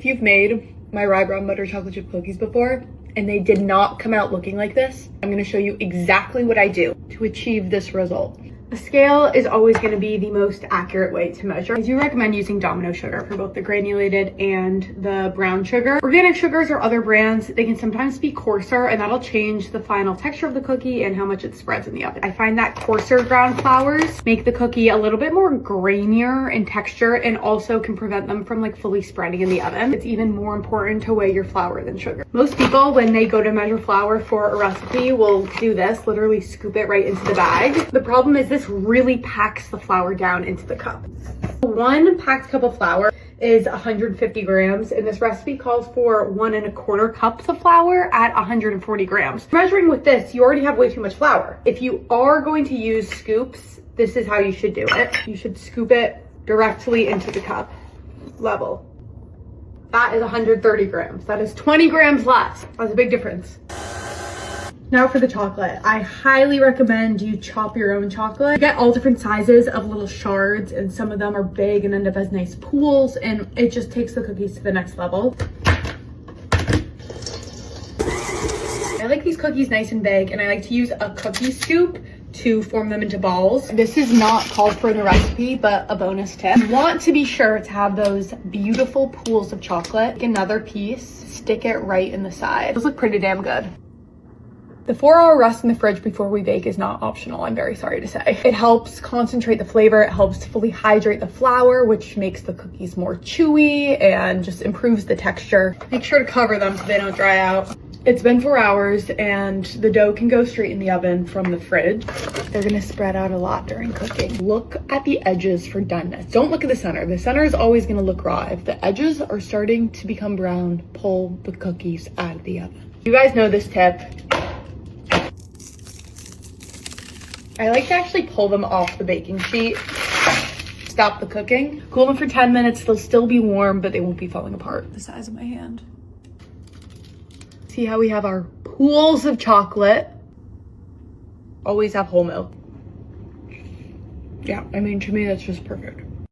If you've made my rye brown butter chocolate chip cookies before and they did not come out looking like this, I'm gonna show you exactly what I do to achieve this result. A scale is always going to be the most accurate way to measure. I do recommend using Domino sugar for both the granulated and the brown sugar. Organic sugars or other brands, they can sometimes be coarser and that'll change the final texture of the cookie and how much it spreads in the oven. I find that coarser ground flours make the cookie a little bit more grainier in texture and also can prevent them from like fully spreading in the oven. It's even more important to weigh your flour than sugar. Most people, when they go to measure flour for a recipe, will do this, literally scoop it right into the bag. The problem is this really packs the flour down into the cup. One packed cup of flour is 150 grams and this recipe calls for 1¼ cups of flour at 140 grams. Measuring with this, you already have way too much flour. If you are going to use scoops, this is how you should do it. You should scoop it directly into the cup level. That is 130 grams. That is 20 grams less. That's a big difference. Now for the chocolate. I highly recommend you chop your own chocolate. You get all different sizes of little shards and some of them are big and end up as nice pools and it just takes the cookies to the next level. I like these cookies nice and big and I like to use a cookie scoop to form them into balls. This is not called for in the recipe, but a bonus tip. You want to be sure to have those beautiful pools of chocolate. Take another piece, stick it right in the side. Those look pretty damn good. The 4-hour rest in the fridge before we bake is not optional, I'm very sorry to say. It helps concentrate the flavor, it helps fully hydrate the flour, which makes the cookies more chewy and just improves the texture. Make sure to cover them so they don't dry out. It's been 4 hours and the dough can go straight in the oven from the fridge. They're gonna spread out a lot during cooking. Look at the edges for doneness. Don't look at the center. The center is always gonna look raw. If the edges are starting to become brown, pull the cookies out of the oven. You guys know this tip. I like to actually pull them off the baking sheet, stop the cooking, cool them for 10 minutes. They'll still be warm, but they won't be falling apart. The size of my hand. See how we have our pools of chocolate. Always have whole milk. Yeah, I mean, to me, that's just perfect.